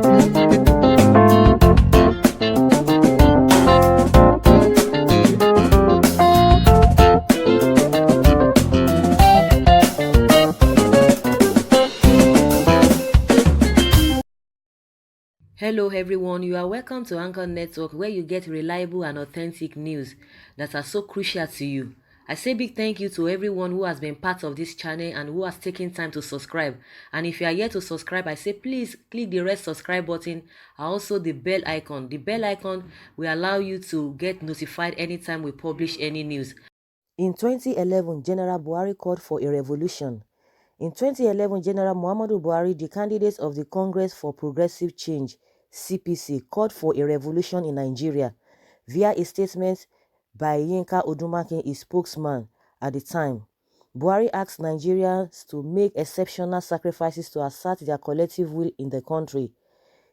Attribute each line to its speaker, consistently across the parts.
Speaker 1: Hello everyone, you are welcome to Anchor Network where you get reliable and authentic news that are so crucial to you. I say big thank you to everyone who has been part of this channel and who has taken time to subscribe. And if you are yet to subscribe, I say please click the red subscribe button and also the bell icon. The bell icon will allow you to get notified anytime we publish any news. In 2011, General Buhari called for a revolution. In 2011, General Muhammadu Buhari, the candidate of the Congress for Progressive Change, CPC, called for a revolution in Nigeria via a statement by Yinka Odumakin, his spokesman at the time. Buhari asked Nigerians to make exceptional sacrifices to assert their collective will in the country.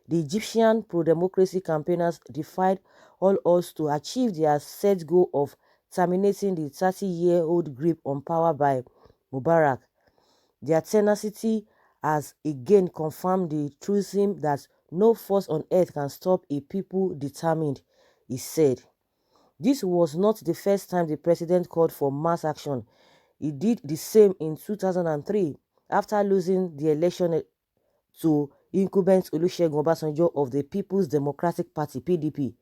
Speaker 1: The Egyptian pro-democracy campaigners defied all odds to achieve their set goal of terminating the 30-year-old grip on power by Mubarak. Their tenacity has again confirmed the truism that no force on earth can stop a people determined, he said. This was not the first time the president called for mass action. He did the same in 2003 after losing the election to incumbent Olusegun Obasanjo of the People's Democratic Party (PDP).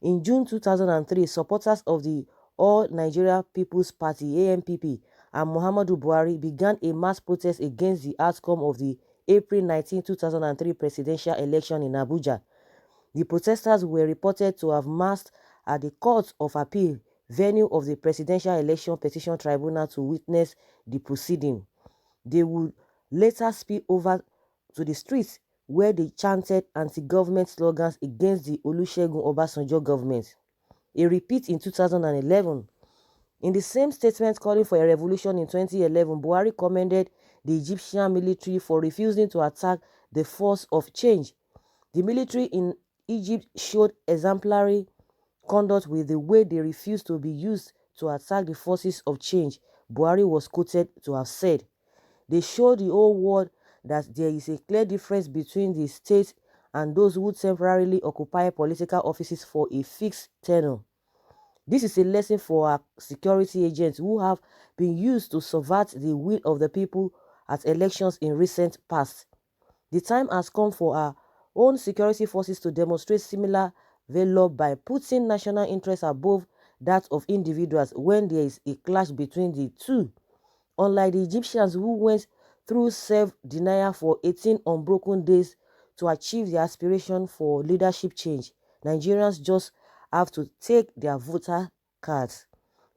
Speaker 1: In June 2003, supporters of the All Nigeria People's Party (ANPP) and Muhammadu Buhari began a mass protest against the outcome of the April 19, 2003 presidential election in Abuja. The protesters were reported to have massed at the Court of Appeal venue of the Presidential Election Petition Tribunal to witness the proceeding. They would later spill over to the streets where they chanted anti-government slogans against the Olusegun Obasanjo government. A repeat in 2011. In the same statement calling for a revolution in 2011, Buhari commended the Egyptian military for refusing to attack the force of change. The military in Egypt showed exemplary conduct with the way they refused to be used to attack the forces of change, Buhari was quoted to have said. They showed the whole world that there is a clear difference between the state and those who temporarily occupy political offices for a fixed tenure. This is a lesson for our security agents who have been used to subvert the will of the people at elections in recent past. The time has come for our own security forces to demonstrate similar valor by putting national interests above that of individuals when there is a clash between the two. Unlike the Egyptians who went through self-denial for 18 unbroken days to achieve their aspiration for leadership change, Nigerians just have to take their voter cards,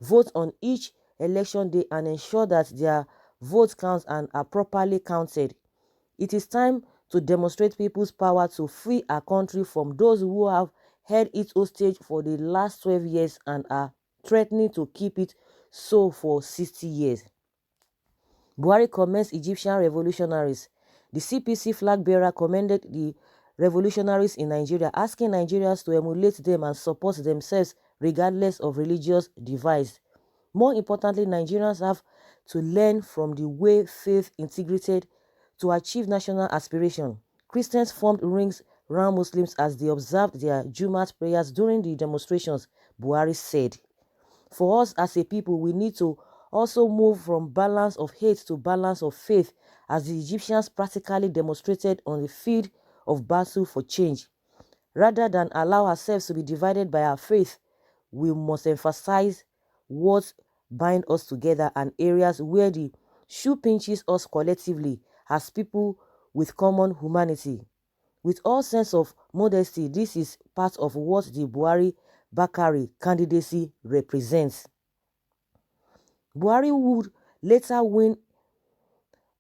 Speaker 1: vote on each election day and ensure that their vote counts and are properly counted. It is time to demonstrate people's power to free our country from those who have held it hostage for the last 12 years and are threatening to keep it so for 60 years. Buhari commends Egyptian revolutionaries. The CPC flag bearer commended the revolutionaries in Nigeria, asking Nigerians to emulate them and support themselves regardless of religious divides. More importantly, Nigerians have to learn from the way faith integrated to achieve national aspiration. Christians formed rings round Muslims as they observed their Jumat prayers during the demonstrations, Buhari said. For us as a people, we need to also move from balance of hate to balance of faith, as the Egyptians practically demonstrated on the field of battle for change. Rather than allow ourselves to be divided by our faith, we must emphasize what binds us together and areas where the shoe pinches us collectively as people with common humanity. With all sense of modesty, this is part of what the Buhari Bakari candidacy represents. Buhari would later win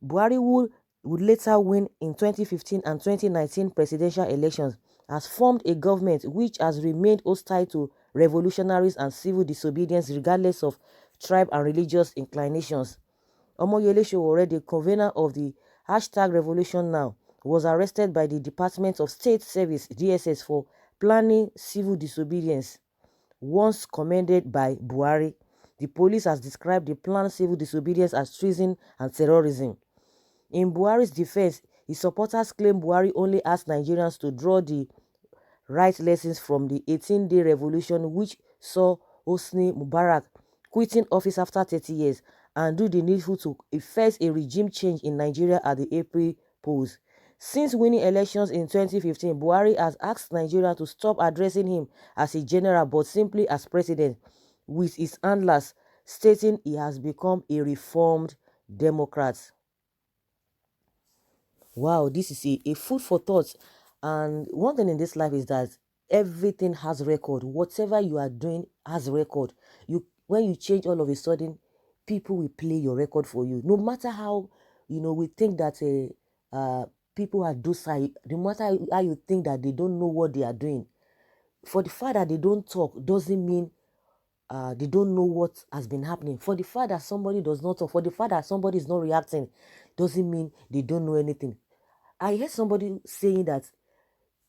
Speaker 1: would later win in 2015 and 2019 presidential elections, has formed a government which has remained hostile to revolutionaries and civil disobedience regardless of tribe and religious inclinations. Omoyele Sowore, the convener of the #Revolution Now, was arrested by the Department of State Service (DSS) for planning civil disobedience. Once commended by Buhari, the police has described the planned civil disobedience as treason and terrorism. In Buhari's defense, His supporters claim Buhari only asked Nigerians to draw the right lessons from the 18-day revolution, which saw Hosni Mubarak quitting office after 30 years and do the needful to effect a regime change in Nigeria at the April polls. Since winning elections in 2015, Buhari has asked Nigeria to stop addressing him as a general but simply as president, with his handlers stating he has become a reformed Democrat. Wow, this is a food for thought. And one thing in this life is that everything has record. Whatever you are doing has record. When you change all of a sudden, people will play your record for you. No matter how we think that people are docile, no matter how you think that they don't know what they are doing. For the fact that they don't talk doesn't mean they don't know what has been happening. For the fact that somebody does not talk, for the fact that somebody is not reacting, doesn't mean they don't know anything. I heard somebody saying that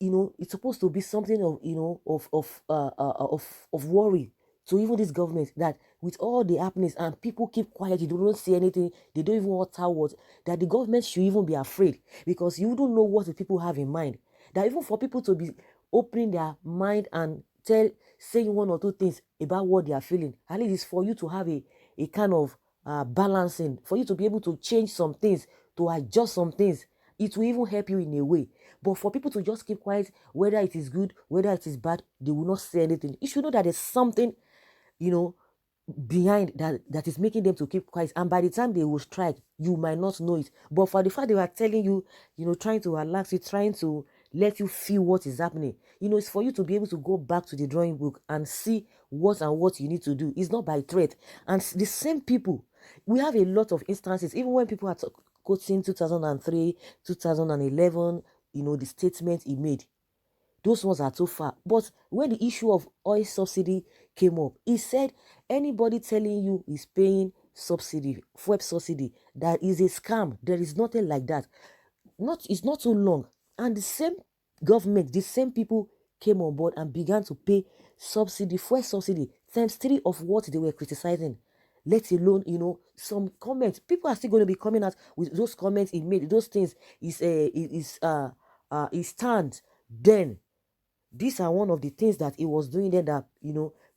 Speaker 1: it's supposed to be something of of worry to even this government, that with all the happenings and people keep quiet, you don't see anything, they don't even utter what, that the government should even be afraid, because you don't know what the people have in mind. That even for people to be opening their mind and saying one or two things about what they are feeling, at least it's for you to have a kind of balancing, for you to be able to change some things, to adjust some things. It will even help you in a way. But for people to just keep quiet, whether it is good, whether it is bad, they will not say anything. You should know that there's something, behind that is making them to keep quiet. And by the time they will strike, you might not know it. But for the fact they were telling you, trying to relax you, trying to let you feel what is happening, it's for you to be able to go back to the drawing book and see what you need to do. It's not by threat. And the same people, we have a lot of instances, even when people are quoting 2003, 2011, the statement he made. Those ones are too far. But when the issue of oil subsidy came up, he said anybody telling you is paying subsidy, fuel subsidy, that is a scam. There is nothing like that. It's not too long. And the same government, the same people came on board and began to pay subsidy, fuel subsidy, times 3 of what they were criticizing. Let alone, some comments. People are still going to be coming out with those comments he made. Those things is stand then. These are one of the things that he was doing then that,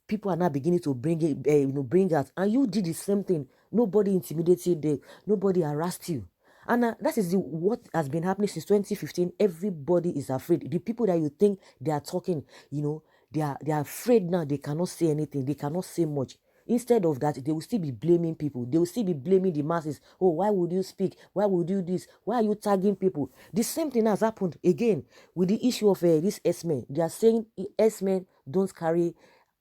Speaker 1: people are now beginning to bring it, bring out. And you did the same thing. Nobody intimidated you. Nobody harassed you. And that is what has been happening since 2015. Everybody is afraid. The people that you think they are talking, they are afraid now. They cannot say anything. They cannot say much. Instead of that, they will still be blaming people. They will still be blaming the masses. Oh, why would you speak? Why would you do this? Why are you tagging people? The same thing has happened again with the issue of these S-men. They are saying S-men don't carry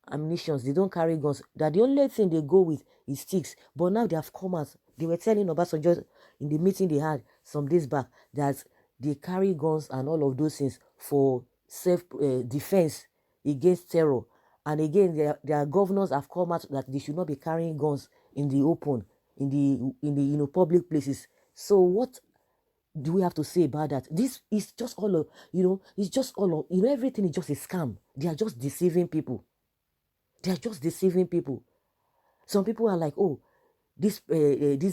Speaker 1: ammunition. They don't carry guns. That the only thing they go with is sticks. But now they have come out. They were telling Obasanjo in the meeting they had some days back that they carry guns and all of those things for self-defense against terror. And again, their governors have come out that they should not be carrying guns in the open, in the public places. So what do we have to say about that? This is just all of, it's just all of, everything is just a scam. They are just deceiving people. They are just deceiving people. Some people are like, oh, this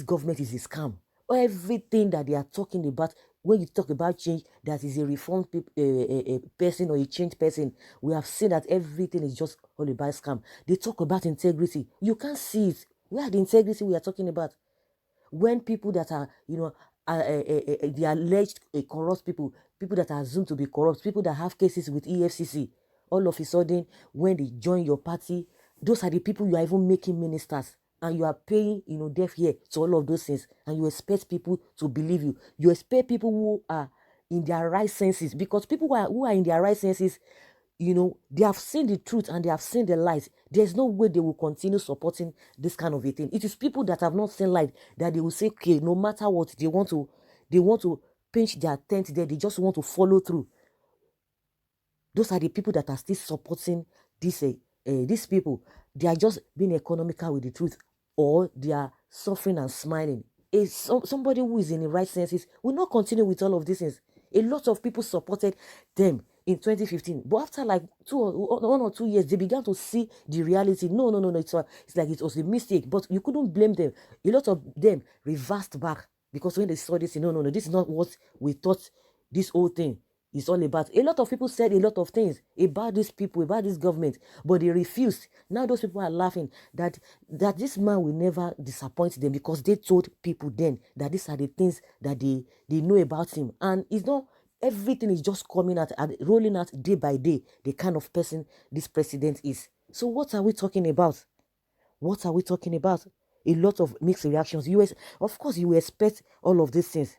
Speaker 1: government is a scam. Everything that they are talking about, when you talk about change, that is a reformed person or a changed person, we have seen that everything is just all about scam. They talk about integrity. You can't see it. Where are the integrity we are talking about? When people that are, the alleged corrupt people that are assumed to be corrupt, people that have cases with EFCC, all of a sudden, when they join your party, those are the people you are even making ministers. And you are paying, deaf ear to all of those things. And you expect people to believe you. You expect people who are in their right senses. Because people who are in their right senses, they have seen the truth and they have seen the light. There's no way they will continue supporting this kind of a thing. It is people that have not seen light that they will say, okay, no matter what, they want to pinch their tent there. They just want to follow through. Those are the people that are still supporting these people. They are just being economical with the truth, or they are suffering and smiling. Somebody who is in the right senses will not continue with all of these things. A lot of people supported them in 2015, but after like 1 or 2 years, they began to see the reality. No, it's like it was a mistake, but you couldn't blame them. A lot of them reversed back Because when they saw this, no, no, no, this is not what we thought this whole thing is all about. A lot of people said a lot of things about these people, about this government, but they refused. Now those people are laughing that this man will never disappoint them, because they told people then that these are the things that they know about him. And it's not everything is just coming out and rolling out day by day, the kind of person this president is. So what are we talking about? What are we talking about? A lot of mixed reactions. Of course, you expect all of these things.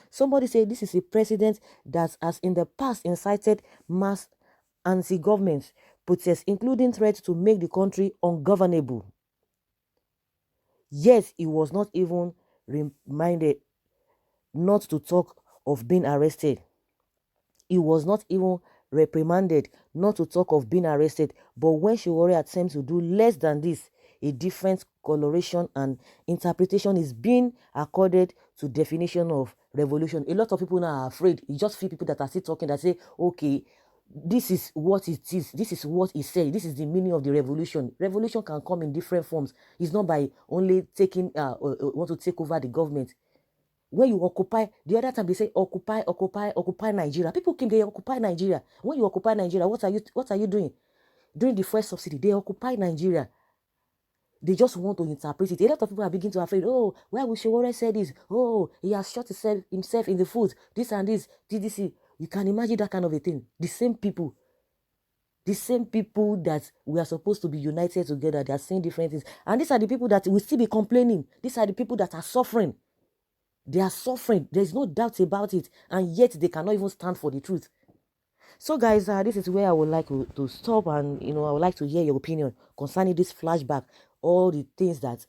Speaker 1: Somebody said this is a president that has in the past incited mass anti-government protests, including threats to make the country ungovernable. Yes, he was not even reminded not to talk of being arrested. He was not even reprimanded not to talk of being arrested. But when Shiwore attempts to do less than this, a different coloration and interpretation is being accorded to definition of revolution. A lot of people now are afraid. You just feel people that are still talking that say, okay, this is what it is. This is what he said. This is the meaning of the revolution. Revolution can come in different forms. It's not by only taking, want to take over the government. When you occupy, the other time they say occupy Nigeria. People came, they occupy Nigeria. When you occupy Nigeria, what are you doing? During the first subsidy, they occupy Nigeria. They just want to interpret it. A lot of people are beginning to afraid. Oh, why would Shiwore say this? Oh, he has shot himself in the foot. This and this. DDC. You can imagine that kind of a thing. The same people that we are supposed to be united together, they are saying different things. And these are the people that will still be complaining. These are the people that are suffering. They are suffering. There's no doubt about it. And yet they cannot even stand for the truth. So guys, this is where I would like to stop, and I would like to hear your opinion concerning this flashback, all the things that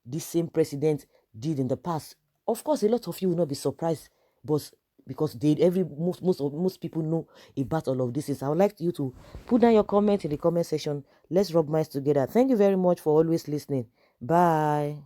Speaker 1: this same president did in the past. Of course, a lot of you will not be surprised, but because most people know about all of this things. I would like you to put down your comment in the comment section. Let's rub minds together. Thank you very much for always listening. Bye.